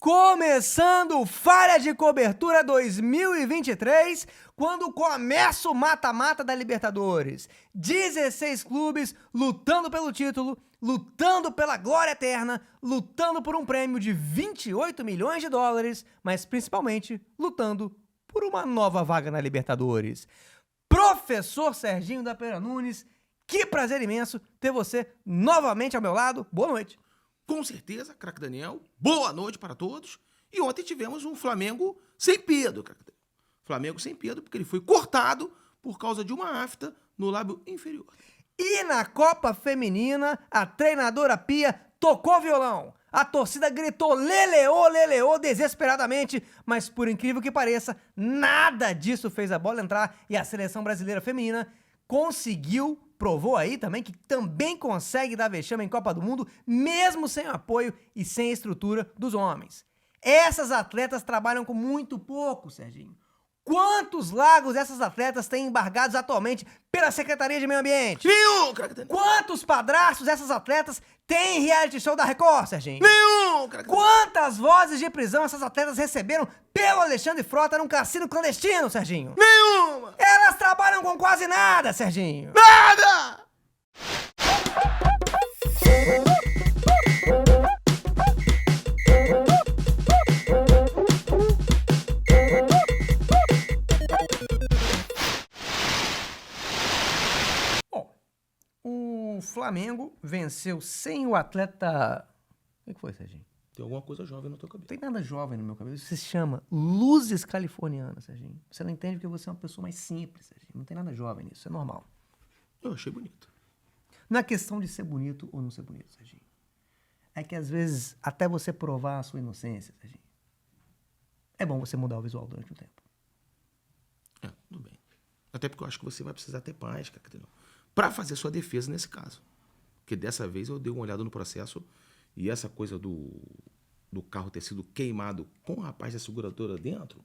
Começando o Falha de Cobertura 2023, quando começa o mata-mata da Libertadores. 16 clubes lutando pelo título, lutando pela glória eterna, lutando por um prêmio de 28 milhões de dólares, mas principalmente lutando por uma nova vaga na Libertadores. Professor Serginho da Pera Nunes, que prazer imenso ter você novamente ao meu lado. Boa noite. Com certeza, craque Daniel. Boa noite para todos. E ontem tivemos um Flamengo sem Pedro, craque Daniel. Flamengo sem Pedro, porque ele foi cortado por causa de uma afta no lábio inferior. E na Copa Feminina, a treinadora Pia tocou violão. A torcida gritou leleô desesperadamente, mas por incrível que pareça, nada disso fez a bola entrar e a seleção brasileira feminina provou aí também que também consegue dar vexame em Copa do Mundo, mesmo sem o apoio e sem a estrutura dos homens. Essas atletas trabalham com muito pouco, Serginho. Quantos lagos essas atletas têm embargados atualmente pela Secretaria de Meio Ambiente? Nenhum, craque Daniel. Quantos padrastos essas atletas têm em reality show da Record, Serginho? Nenhum, craque Daniel. Quantas vozes de prisão essas atletas receberam pelo Alexandre Frota num cassino clandestino, Serginho? Nenhuma. Elas trabalham com quase nada, Serginho. Nada! O Flamengo venceu sem o atleta... O que foi, Serginho? Tem alguma coisa jovem no teu cabelo. Não tem nada jovem no meu cabelo. Isso se chama luzes californianas, Serginho. Você não entende porque você é uma pessoa mais simples, Serginho. Não tem nada jovem nisso, é normal. Eu achei bonito. Não é questão de ser bonito ou não ser bonito, Serginho. É que às vezes, até você provar a sua inocência, Serginho, é bom você mudar o visual durante um tempo. É, tudo bem. Até porque eu acho que você vai precisar ter paz, craque Daniel, pra fazer sua defesa nesse caso. Porque dessa vez eu dei uma olhada no processo e essa coisa do carro ter sido queimado com o rapaz da seguradora dentro,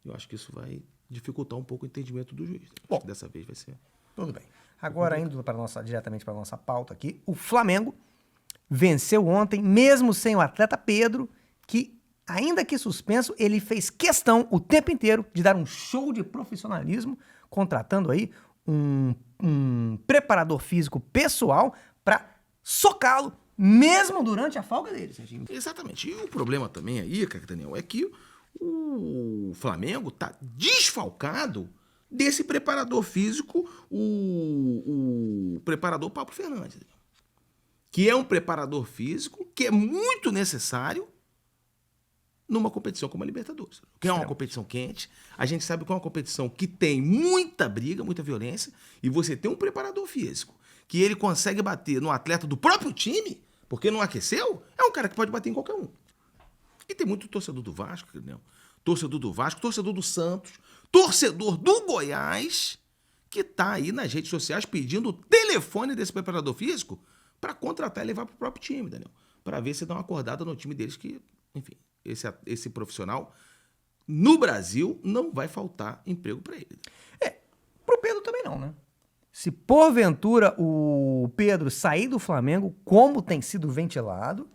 eu acho que isso vai dificultar um pouco o entendimento do juiz. Bom, dessa vez vai ser... Tudo bem. Agora, indo diretamente para a nossa pauta aqui, o Flamengo venceu ontem, mesmo sem o atleta Pedro, que, ainda que suspenso, ele fez questão o tempo inteiro de dar um show de profissionalismo, contratando aí um preparador físico pessoal para socá-lo, mesmo durante a folga dele, Serginho. Exatamente. E o problema também aí, craque Daniel, é que o Flamengo tá desfalcado desse preparador físico, o preparador Pablo Fernandes, que é um preparador físico que é muito necessário numa competição como a Libertadores, que é uma competição quente. A gente sabe que é uma competição que tem muita briga, muita violência, e você tem um preparador físico que ele consegue bater no atleta do próprio time, porque não aqueceu, é um cara que pode bater em qualquer um. E tem muito torcedor do Vasco, entendeu? Torcedor do Vasco, torcedor do Santos, torcedor do Goiás, que tá aí nas redes sociais pedindo o telefone desse preparador físico para contratar e levar pro próprio time, Daniel. Para ver se dá uma acordada no time deles que, enfim, esse profissional no Brasil não vai faltar emprego para ele. Pro Pedro também não, né? Se porventura o Pedro sair do Flamengo, como tem sido ventilado,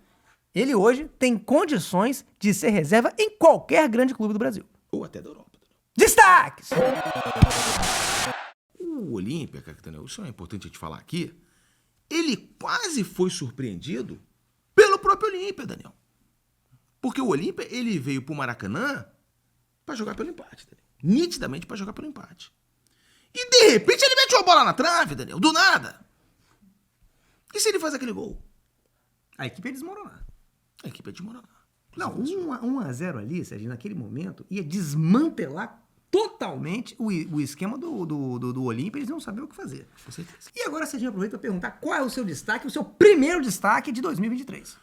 ele hoje tem condições de ser reserva em qualquer grande clube do Brasil. Ou até da Europa. Destaques! O Olímpia, Daniel, isso é importante a gente falar aqui, ele quase foi surpreendido pelo próprio Olímpia, Daniel. Porque o Olímpia, ele veio pro Maracanã para jogar pelo empate, Daniel. Nitidamente para jogar pelo empate. E de repente ele mete uma bola na trave, Daniel, do nada. E se ele faz aquele gol? A equipe ia desmoronar. A equipe ia desmoronar. Não, 1-0 ali, Serginho, naquele momento, ia desmantelar totalmente o esquema do Olímpia, eles não sabiam o que fazer. Com certeza. E agora, Serginho, aproveita para perguntar qual é o seu destaque, o seu primeiro destaque de 2023.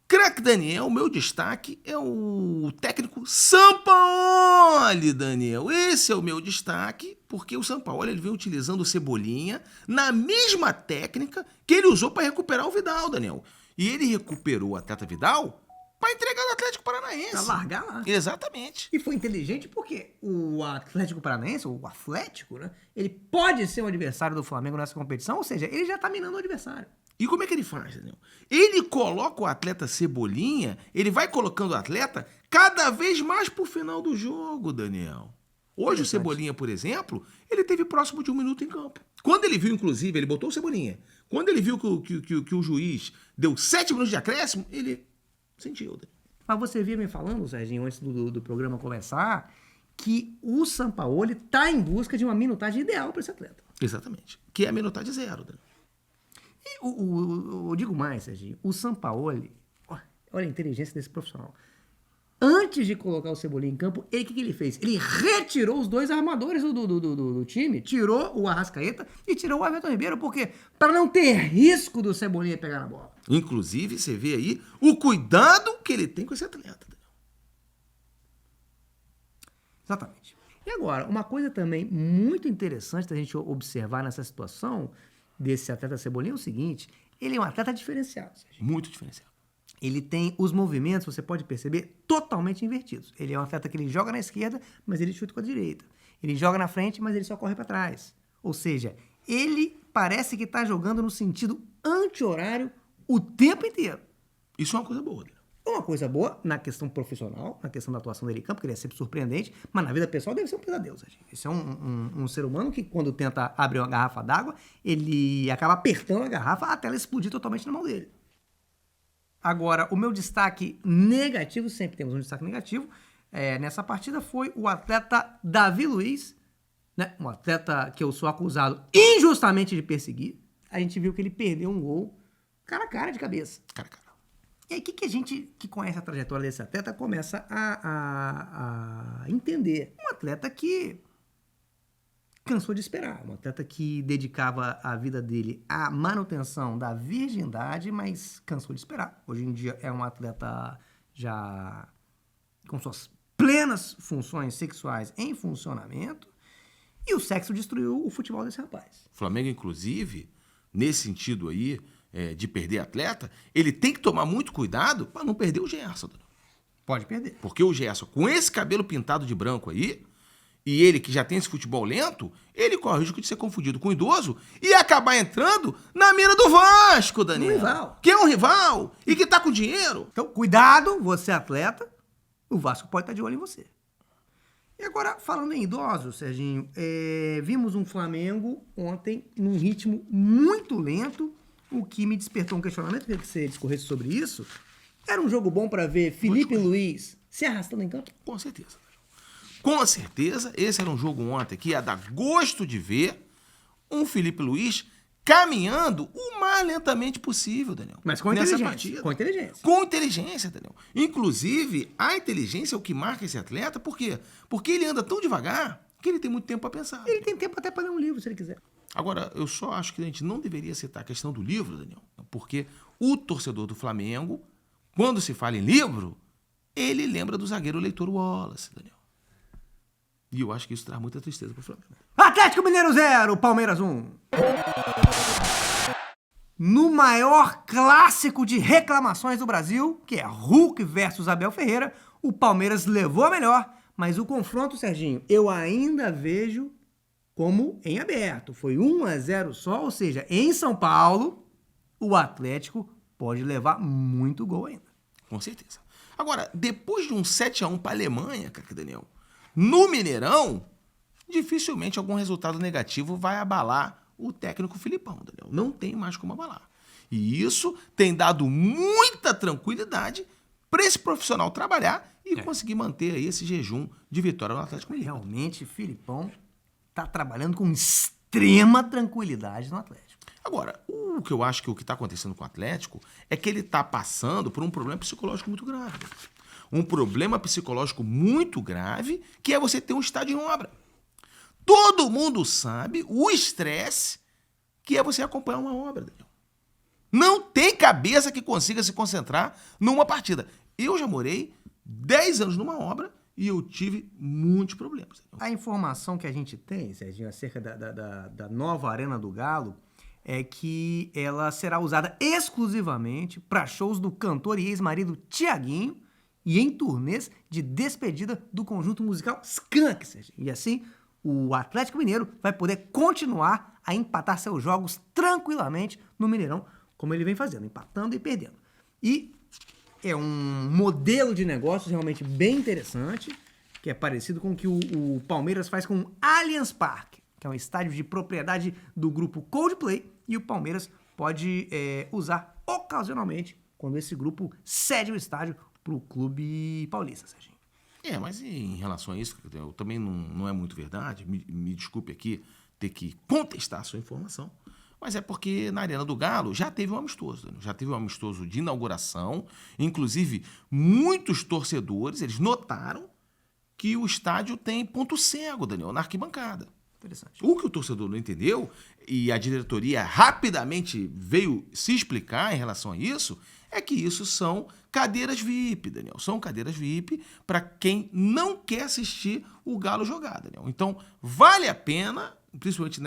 Craque Daniel, meu destaque é o técnico Sampaoli, Daniel. Esse é o meu destaque, porque o Sampaoli ele vem utilizando o Cebolinha na mesma técnica que ele usou para recuperar o Vidal, Daniel. E ele recuperou o atleta Vidal para entregar no Atlético Paranaense. Pra largar lá. Exatamente. E foi inteligente porque o Atlético Paranaense, ou o Atlético, né? Ele pode ser um adversário do Flamengo nessa competição, ou seja, ele já tá minando o adversário. E como é que ele faz, Daniel? Ele coloca o atleta Cebolinha, ele vai colocando o atleta cada vez mais pro final do jogo, Daniel. Hoje o Cebolinha, por exemplo, ele teve próximo de 1 minuto em campo. Quando ele viu, inclusive, ele botou o Cebolinha. Quando ele viu que o juiz deu 7 minutos de acréscimo, ele sentiu, Daniel. Mas você via me falando, Serginho, antes do programa começar, que o Sampaoli tá em busca de uma minutagem ideal para esse atleta. Exatamente. Que é a minutagem 0, Daniel. E eu digo mais, Serginho, o Sampaoli, olha a inteligência desse profissional. Antes de colocar o Cebolinha em campo, o que ele fez? Ele retirou os 2 armadores do time, tirou o Arrascaeta e tirou o Everton Ribeiro, porque para não ter risco do Cebolinha pegar na bola. Inclusive, você vê aí o cuidado que ele tem com esse atleta, Daniel. Exatamente. E agora, uma coisa também muito interessante da gente observar nessa situação desse atleta Cebolinha é o seguinte, ele é um atleta diferenciado, Serginho. Muito diferenciado. Ele tem os movimentos, você pode perceber, totalmente invertidos. Ele é um atleta que ele joga na esquerda, mas ele chuta com a direita. Ele joga na frente, mas ele só corre para trás. Ou seja, ele parece que está jogando no sentido anti-horário o tempo inteiro. Isso é uma coisa boa, Daniel. Uma coisa boa na questão profissional, na questão da atuação dele em campo, que ele é sempre surpreendente, mas na vida pessoal deve ser um pesadelo, Serginho. Esse é um ser humano que, quando tenta abrir uma garrafa d'água, ele acaba apertando a garrafa até ela explodir totalmente na mão dele. Agora, o meu destaque negativo, sempre temos um destaque negativo, nessa partida foi o atleta Davi Luiz, né? Um atleta que eu sou acusado injustamente de perseguir. A gente viu que ele perdeu um gol cara a cara de cabeça. Cara, cara. E aí, o que a gente que conhece a trajetória desse atleta começa a entender? Um atleta que cansou de esperar. Um atleta que dedicava a vida dele à manutenção da virgindade, mas cansou de esperar. Hoje em dia é um atleta já com suas plenas funções sexuais em funcionamento e o sexo destruiu o futebol desse rapaz. O Flamengo, inclusive, nesse sentido aí, de perder atleta, ele tem que tomar muito cuidado para não perder o Gerson. Pode perder. Porque o Gerson, com esse cabelo pintado de branco aí, e ele que já tem esse futebol lento, ele corre o risco de ser confundido com um idoso e acabar entrando na mira do Vasco, Daniel. Um rival. Que é um rival e que tá com dinheiro. Então, cuidado, você atleta, o Vasco pode estar de olho em você. E agora, falando em idosos, Serginho, vimos um Flamengo ontem num ritmo muito lento, o que me despertou um questionamento, queria que você discorresse sobre isso. Era um jogo bom para ver Felipe Luiz se arrastando em campo? Com certeza. Com certeza, esse era um jogo ontem que ia dar gosto de ver um Felipe Luiz caminhando o mais lentamente possível, Daniel. Mas com nessa inteligência. partida. Com inteligência. Com inteligência, Daniel. Inclusive, a inteligência é o que marca esse atleta. Por quê? Porque ele anda tão devagar que ele tem muito tempo para pensar. Ele tem tempo até para ler um livro, se ele quiser. Agora, eu só acho que a gente não deveria citar a questão do livro, Daniel, porque o torcedor do Flamengo, quando se fala em livro, ele lembra do zagueiro Leitor Wallace, Daniel. E eu acho que isso traz muita tristeza pro Flamengo. Atlético Mineiro 0, Palmeiras 1. No maior clássico de reclamações do Brasil, que é Hulk versus Abel Ferreira, o Palmeiras levou a melhor, mas o confronto, Serginho, eu ainda vejo como em aberto. Foi 1-0 só, ou seja, em São Paulo, o Atlético pode levar muito gol ainda. Com certeza. Agora, depois de um 7-1 para a Alemanha, cara, Daniel, no Mineirão, dificilmente algum resultado negativo vai abalar o técnico Filipão, Daniel. Não tem mais como abalar. E isso tem dado muita tranquilidade para esse profissional trabalhar e conseguir manter aí esse jejum de vitória no Atlético Mineiro. Realmente, Filipão tá trabalhando com extrema tranquilidade no Atlético. Agora, o que eu acho que o que está acontecendo com o Atlético é que ele está passando por um problema psicológico muito grave. Um problema psicológico muito grave, que é você ter um estádio em obra. Todo mundo sabe o estresse que é você acompanhar uma obra, Daniel. Não tem cabeça que consiga se concentrar numa partida. Eu já morei 10 anos numa obra e eu tive muitos problemas. A informação que a gente tem, Serginho, acerca da nova Arena do Galo é que ela será usada exclusivamente para shows do cantor e ex-marido Thiaguinho e em turnês de despedida do conjunto musical Skank, Serginho. E assim, o Atlético Mineiro vai poder continuar a empatar seus jogos tranquilamente no Mineirão como ele vem fazendo, empatando e perdendo. E é um modelo de negócios realmente bem interessante, que é parecido com o que o Palmeiras faz com o Allianz Parque, que é um estádio de propriedade do grupo Coldplay, e o Palmeiras pode usar ocasionalmente quando esse grupo cede o estádio para o clube paulista, Serginho. Mas em relação a isso, eu também não é muito verdade, me desculpe aqui ter que contestar a sua informação, mas é porque na Arena do Galo já teve um amistoso, já teve um amistoso de inauguração, inclusive muitos torcedores, eles notaram que o estádio tem ponto cego, Daniel, na arquibancada. Interessante. O que o torcedor não entendeu, e a diretoria rapidamente veio se explicar em relação a isso, é que isso são cadeiras VIP, Daniel. São cadeiras VIP para quem não quer assistir o Galo jogar, Daniel. Então, vale a pena, principalmente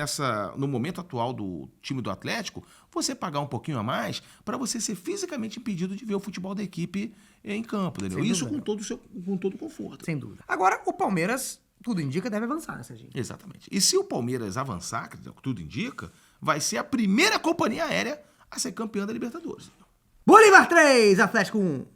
no momento atual do time do Atlético, você pagar um pouquinho a mais para você ser fisicamente impedido de ver o futebol da equipe em campo, Daniel. Isso com todo o conforto. Sem dúvida. Agora, o Palmeiras, tudo indica, deve avançar, né, Serginho? Exatamente. E se o Palmeiras avançar, tudo indica, vai ser a primeira companhia aérea a ser campeã da Libertadores. Bolívar 3, Atlético 1.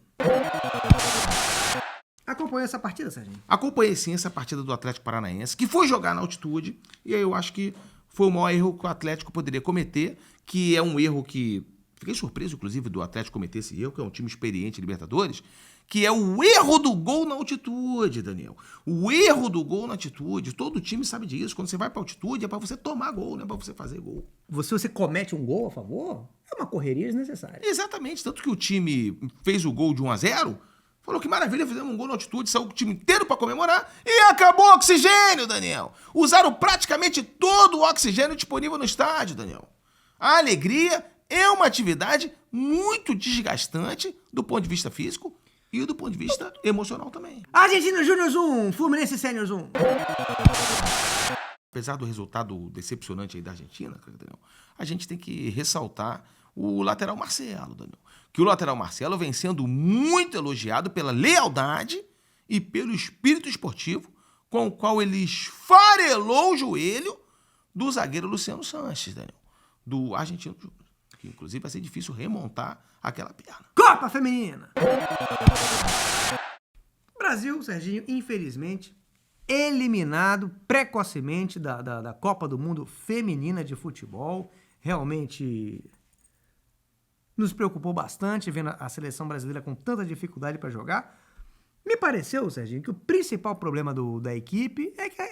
Acompanhou essa partida, Serginho? Acompanhei sim essa partida do Atlético Paranaense, que foi jogar na altitude, e aí eu acho que foi o maior erro que o Atlético poderia cometer, que é um erro que... Fiquei surpreso, inclusive, do Atlético cometer esse erro, que é um time experiente em Libertadores, que é o erro do gol na altitude, Daniel. O erro do gol na altitude, todo time sabe disso. Quando você vai pra altitude, é pra você tomar gol, não é pra você fazer gol. Se você comete um gol a favor, é uma correria desnecessária. Exatamente, tanto que o time fez o gol de 1-0, falou que maravilha, fizemos um gol na altitude, saiu o time inteiro pra comemorar e acabou o oxigênio, Daniel. Usaram praticamente todo o oxigênio disponível no estádio, Daniel. A alegria é uma atividade muito desgastante do ponto de vista físico e do ponto de vista emocional também. Argentina Júnior 1, Fluminense Seniors 1. Apesar do resultado decepcionante aí da Argentina, Daniel, a gente tem que ressaltar o lateral Marcelo, Daniel. Que o lateral Marcelo vem sendo muito elogiado pela lealdade e pelo espírito esportivo com o qual ele esfarelou o joelho do zagueiro Luciano Sanches, Daniel, do Argentino Júnior. Que inclusive vai ser difícil remontar aquela perna. Copa Feminina! Brasil, Serginho, infelizmente, eliminado precocemente da Copa do Mundo Feminina de Futebol. Realmente nos preocupou bastante vendo a seleção brasileira com tanta dificuldade para jogar. Me pareceu, Serginho, que o principal problema da equipe é que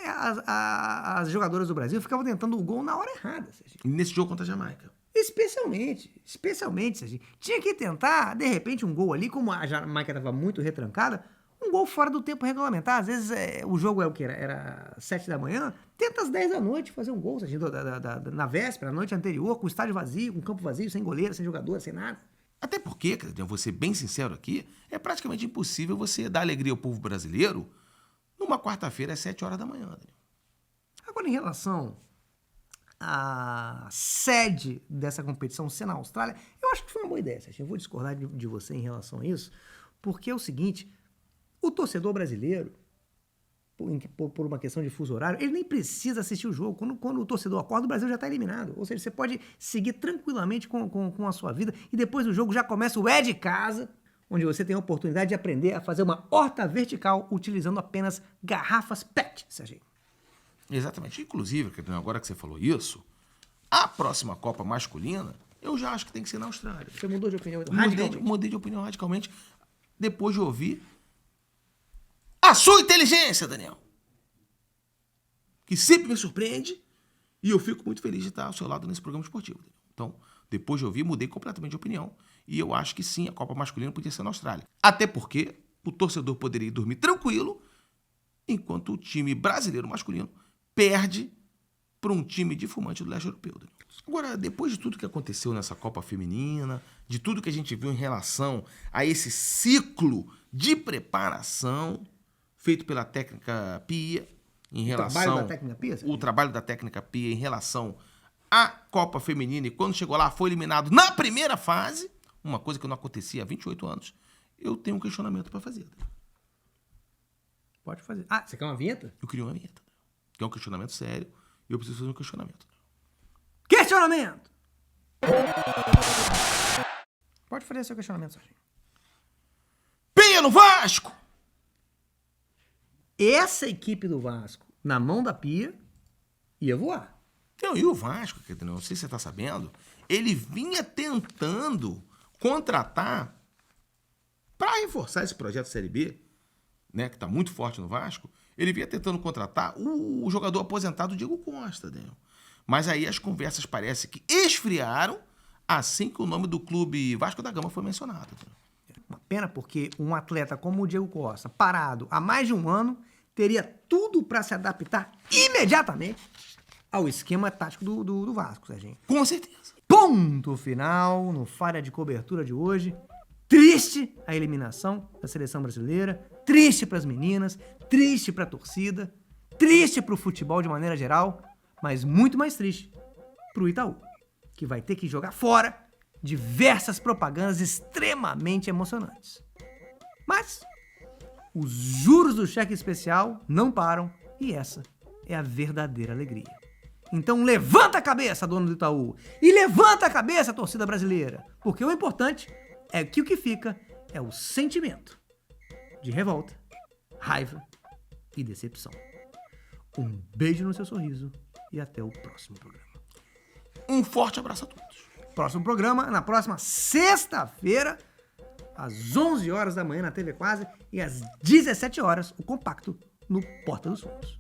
as jogadoras do Brasil ficavam tentando o gol na hora errada, Serginho. E nesse jogo contra a Jamaica. Especialmente, Serginho. Tinha que tentar, de repente, um gol ali, como a Jamaica estava muito retrancada, um gol fora do tempo regulamentar. Às vezes o jogo é o que? Era 7 da manhã, tenta às 10 da noite fazer um gol, Serginho, na véspera, na noite anterior, com o estádio vazio, com o campo vazio, sem goleiro, sem jogador, sem nada. Até porque, eu vou ser bem sincero aqui, é praticamente impossível você dar alegria ao povo brasileiro numa quarta-feira às 7 horas da manhã. Daniel. Agora, em relação à sede dessa competição ser na Austrália, eu acho que foi uma boa ideia, Serginho. Eu vou discordar de você em relação a isso, porque é o seguinte, o torcedor brasileiro, por uma questão de fuso horário, ele nem precisa assistir o jogo. Quando o torcedor acorda, o Brasil já está eliminado. Ou seja, você pode seguir tranquilamente com a sua vida e depois do jogo já começa o É de Casa, onde você tem a oportunidade de aprender a fazer uma horta vertical utilizando apenas garrafas PET, Serginho. Exatamente. Inclusive, agora que você falou isso, a próxima Copa masculina, eu já acho que tem que ser na Austrália. Você mudou de opinião Mudei de opinião radicalmente depois de ouvir a sua inteligência, Daniel. Que sempre me surpreende e eu fico muito feliz de estar ao seu lado nesse programa esportivo. Daniel. Então, depois de ouvir, mudei completamente de opinião e eu acho que sim, a Copa masculina podia ser na Austrália. Até porque o torcedor poderia dormir tranquilo enquanto o time brasileiro masculino perde para um time de fumante do leste europeu. Daniel. Agora, depois de tudo que aconteceu nessa Copa Feminina, de tudo que a gente viu em relação a esse ciclo de preparação feito pela técnica Pia, em relação... trabalho da técnica Pia? O trabalho da técnica Pia em relação à Copa Feminina, e quando chegou lá foi eliminado na primeira fase, uma coisa que não acontecia há 28 anos, eu tenho um questionamento para fazer. Pode fazer. Ah, você quer uma vinheta? Eu queria uma vinheta. Que é um questionamento sério, e eu preciso fazer um questionamento. Questionamento! Pode fazer seu questionamento, Serginho. Penha no Vasco! Essa equipe do Vasco, na mão da Pia, ia voar. Então, e o Vasco, não sei se você tá sabendo, ele vinha tentando contratar para reforçar esse projeto Série B, né, que tá muito forte no Vasco, ele vinha tentando contratar o jogador aposentado Diego Costa, Daniel. Mas aí as conversas parece que esfriaram assim que o nome do clube Vasco da Gama foi mencionado. Uma pena porque um atleta como o Diego Costa, parado há mais de um ano, teria tudo para se adaptar imediatamente ao esquema tático do Vasco, Serginho. Com certeza. Ponto final no Falha de Cobertura de hoje. Triste a eliminação da seleção brasileira, triste para as meninas, triste para a torcida, triste para o futebol de maneira geral, mas muito mais triste para o Itaú, que vai ter que jogar fora diversas propagandas extremamente emocionantes. Mas os juros do cheque especial não param e essa é a verdadeira alegria. Então levanta a cabeça, dono do Itaú, e levanta a cabeça, torcida brasileira, porque o importante é que o que fica é o sentimento de revolta, raiva e decepção. Um beijo no seu sorriso e até o próximo programa. Um forte abraço a todos. Próximo programa na próxima sexta-feira, às 11 horas da manhã na TV Quase e às 17 horas, o compacto no Porta dos Fundos.